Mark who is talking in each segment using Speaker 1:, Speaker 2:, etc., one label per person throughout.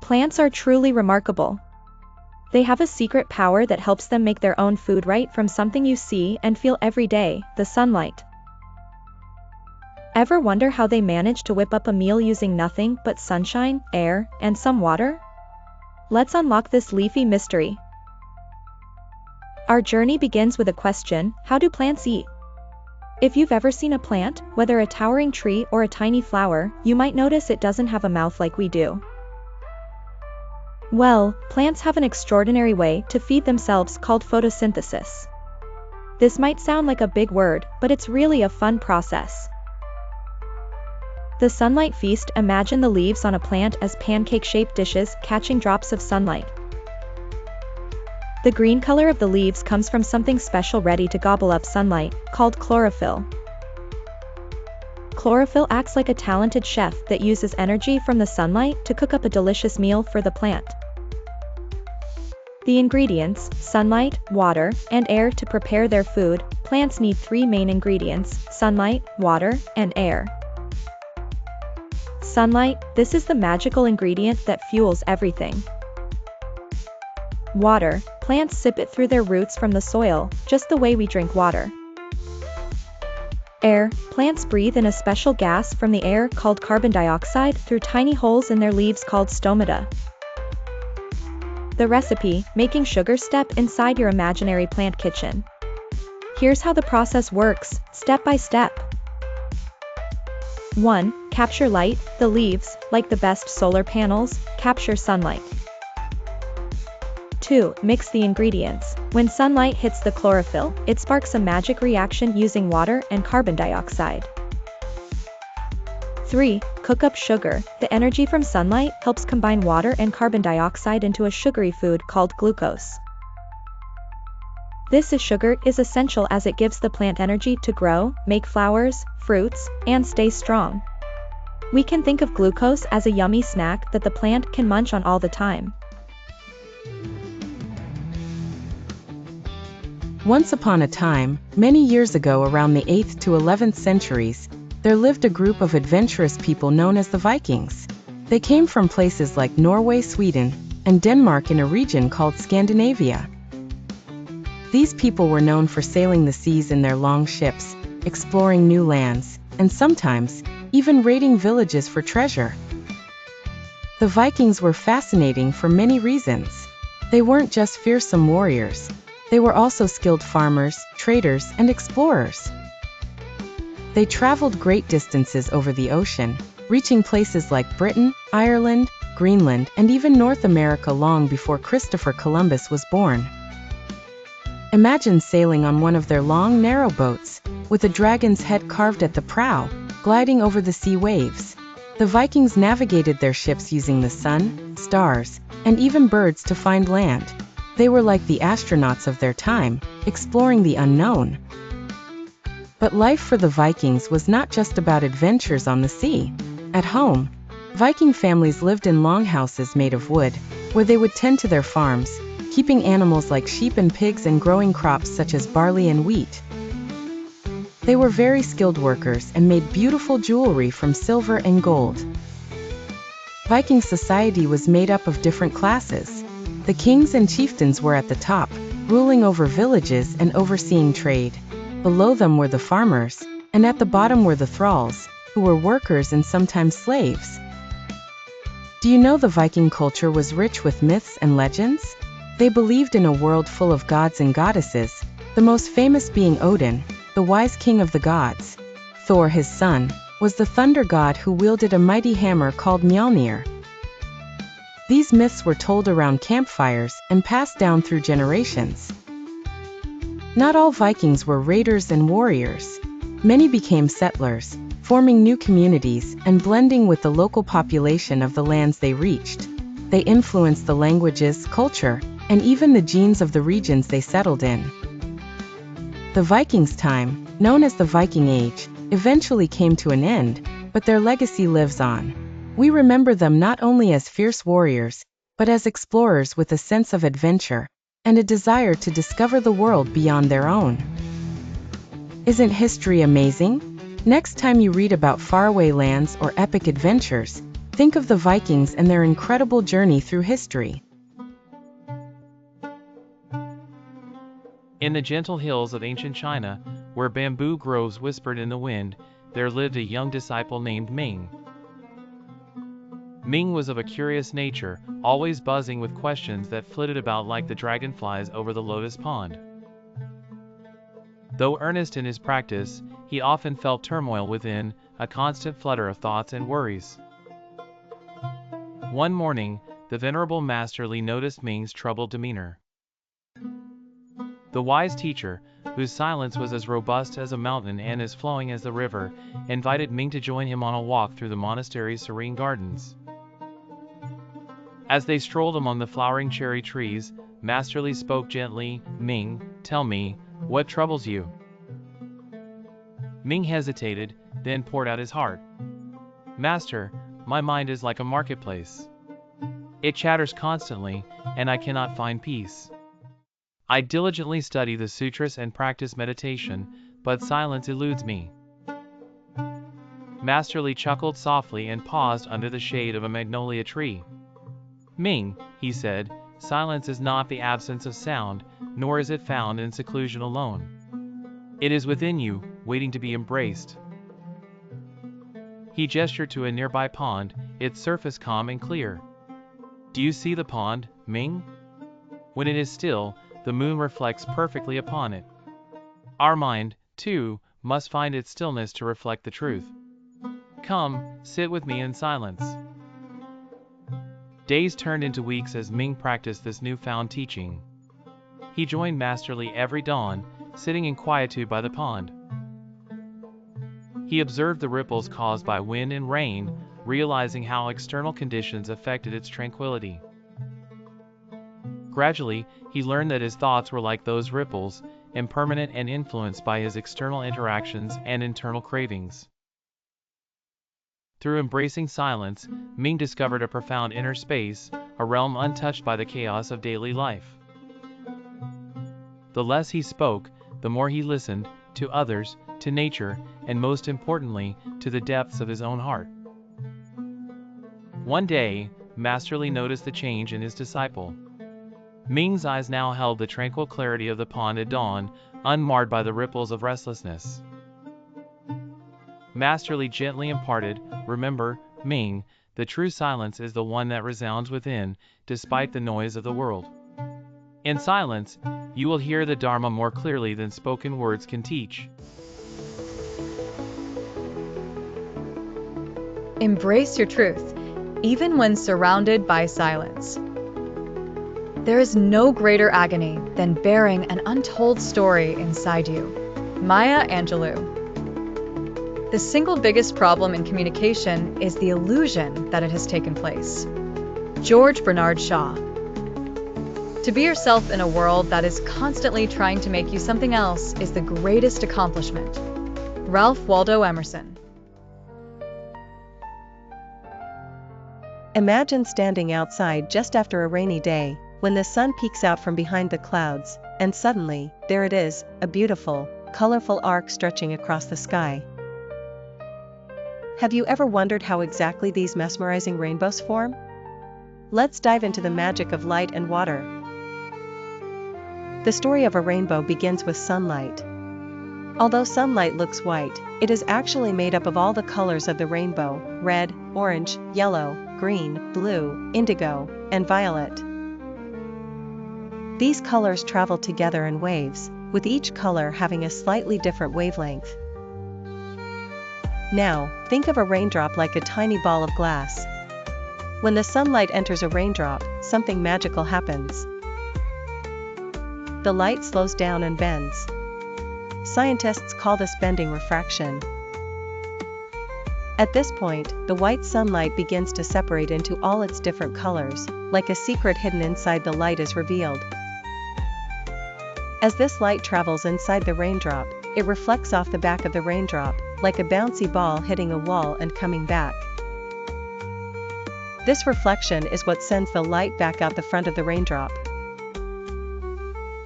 Speaker 1: Plants are truly remarkable. They have a secret power that helps them make their own food right from something you see and feel every day, the sunlight. Ever wonder how they manage to whip up a meal using nothing but sunshine, air, and some water? Let's unlock this leafy mystery. Our journey begins with a question: how do plants eat? If you've ever seen a plant, whether a towering tree or a tiny flower, you might notice it doesn't have a mouth like we do. Well, plants have an extraordinary way to feed themselves called photosynthesis. This might sound like a big word, but it's really a fun process. The sunlight feast. Imagine the leaves on a plant as pancake-shaped dishes catching drops of sunlight. The green color of the leaves comes from something special ready to gobble up sunlight, called chlorophyll. Chlorophyll acts like a talented chef that uses energy from the sunlight to cook up a delicious meal for the plant. The ingredients: sunlight, water, and air. To prepare their food, plants need three main ingredients: sunlight, water, and air. Sunlight, this is the magical ingredient that fuels everything. Water, plants sip it through their roots from the soil, just the way we drink water. Air, plants breathe in a special gas from the air called carbon dioxide through tiny holes in their leaves called stomata. The recipe: making sugar. Step inside your imaginary plant kitchen. Here's how the process works, step by step. 1. Capture light. The leaves, like the best solar panels, capture sunlight. 2. Mix the ingredients. When sunlight hits the chlorophyll, it sparks a magic reaction using water and carbon dioxide. 3. Cook up sugar. The energy from sunlight helps combine water and carbon dioxide into a sugary food called glucose. This sugar is essential as it gives the plant energy to grow, make flowers, fruits, and stay strong. We can think of glucose as a yummy snack that the plant can munch on all the time.
Speaker 2: Once upon a time, many years ago, around the 8th to 11th centuries, there lived a group of adventurous people known as the Vikings. They came from places like Norway, Sweden, and Denmark in a region called Scandinavia. These people were known for sailing the seas in their long ships, exploring new lands, and sometimes even raiding villages for treasure. The Vikings were fascinating for many reasons. They weren't just fearsome warriors. They were also skilled farmers, traders, and explorers. They traveled great distances over the ocean, reaching places like Britain, Ireland, Greenland, and even North America long before Christopher Columbus was born. Imagine sailing on one of their long, narrow boats, with a dragon's head carved at the prow, gliding over the sea waves. The Vikings navigated their ships using the sun, stars, and even birds to find land. They were like the astronauts of their time, exploring the unknown. But life for the Vikings was not just about adventures on the sea. At home, Viking families lived in longhouses made of wood, where they would tend to their farms, keeping animals like sheep and pigs and growing crops such as barley and wheat. They were very skilled workers and made beautiful jewelry from silver and gold. Viking society was made up of different classes. The kings and chieftains were at the top, ruling over villages and overseeing trade. Below them were the farmers, and at the bottom were the thralls, who were workers and sometimes slaves. Do you know the Viking culture was rich with myths and legends? They believed in a world full of gods and goddesses, the most famous being Odin, the wise king of the gods. Thor, his son, was the thunder god who wielded a mighty hammer called Mjolnir. These myths were told around campfires and passed down through generations. Not all Vikings were raiders and warriors. Many became settlers, forming new communities and blending with the local population of the lands they reached. They influenced the languages, culture, and even the genes of the regions they settled in. The Vikings' time, known as the Viking Age, eventually came to an end, but their legacy lives on. We remember them not only as fierce warriors, but as explorers with a sense of adventure and a desire to discover the world beyond their own. Isn't history amazing? Next time you read about faraway lands or epic adventures, Think of the Vikings and their incredible journey through history.
Speaker 3: In the gentle hills of ancient China, where bamboo groves whispered in the wind, there lived a young disciple named Ming. Ming was of a curious nature, always buzzing with questions that flitted about like the dragonflies over the lotus pond. Though earnest in his practice, he often felt turmoil within, a constant flutter of thoughts and worries. One morning, the venerable Master Li noticed Ming's troubled demeanor. The wise teacher, whose silence was as robust as a mountain and as flowing as the river, invited Ming to join him on a walk through the monastery's serene gardens. As they strolled among the flowering cherry trees, Master Li spoke gently, "Ming, tell me, what troubles you?" Ming hesitated, then poured out his heart. "Master, my mind is like a marketplace. It chatters constantly, and I cannot find peace. I diligently study the sutras and practice meditation, but silence eludes me." Master Li chuckled softly and paused under the shade of a magnolia tree. "Ming," he said, "silence is not the absence of sound, nor is it found in seclusion alone. It is within you, waiting to be embraced." He gestured to a nearby pond, its surface calm and clear. "Do you see the pond, Ming? When it is still, the moon reflects perfectly upon it. Our mind, too, must find its stillness to reflect the truth. Come, sit with me in silence." Days turned into weeks as Ming practiced this newfound teaching. He joined Master Li every dawn, sitting in quietude by the pond. He observed the ripples caused by wind and rain, realizing how external conditions affected its tranquility. Gradually, he learned that his thoughts were like those ripples, impermanent and influenced by his external interactions and internal cravings. Through embracing silence, Ming discovered a profound inner space, a realm untouched by the chaos of daily life. The less he spoke, the more he listened, to others, to nature, and most importantly, to the depths of his own heart. One day, Master Li noticed the change in his disciple. Ming's eyes now held the tranquil clarity of the pond at dawn, unmarred by the ripples of restlessness. Master Li gently imparted, "Remember, Ming, the true silence is the one that resounds within, despite the noise of the world. In silence, you will hear the Dharma more clearly than spoken words can teach."
Speaker 4: Embrace your truth, even when surrounded by silence. There is no greater agony than bearing an untold story inside you. Maya Angelou. The single biggest problem in communication is the illusion that it has taken place. George Bernard Shaw. To be yourself in a world that is constantly trying to make you something else is the greatest accomplishment. Ralph Waldo Emerson.
Speaker 5: Imagine standing outside just after a rainy day, when the sun peeks out from behind the clouds, and suddenly, there it is, a beautiful, colorful arc stretching across the sky. Have you ever wondered how exactly these mesmerizing rainbows form? Let's dive into the magic of light and water. The story of a rainbow begins with sunlight. Although sunlight looks white, it is actually made up of all the colors of the rainbow: red, orange, yellow, green, blue, indigo, and violet. These colors travel together in waves, with each color having a slightly different wavelength. Now, think of a raindrop like a tiny ball of glass. When the sunlight enters a raindrop, something magical happens. The light slows down and bends. Scientists call this bending refraction. At this point, the white sunlight begins to separate into all its different colors, like a secret hidden inside the light is revealed. As this light travels inside the raindrop, it reflects off the back of the raindrop, like a bouncy ball hitting a wall and coming back. This reflection is what sends the light back out the front of the raindrop.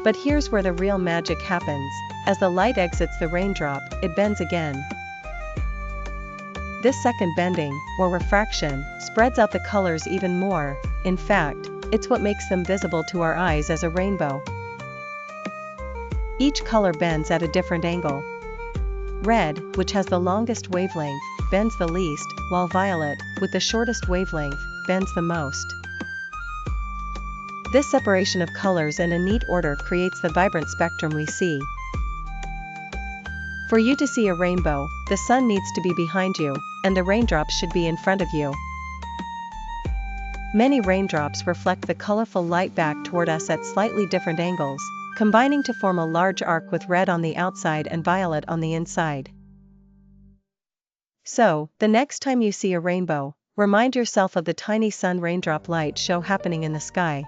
Speaker 5: But here's where the real magic happens. As the light exits the raindrop, it bends again. This second bending, or refraction, spreads out the colors even more. In fact, it's what makes them visible to our eyes as a rainbow. Each color bends at a different angle. Red, which has the longest wavelength, bends the least, while violet, with the shortest wavelength, bends the most. This separation of colors in a neat order creates the vibrant spectrum we see. For you to see a rainbow, the sun needs to be behind you, and the raindrops should be in front of you. Many raindrops reflect the colorful light back toward us at slightly different angles, combining to form a large arc with red on the outside and violet on the inside. So, the next time you see a rainbow, remind yourself of the tiny sun raindrop light show happening in the sky.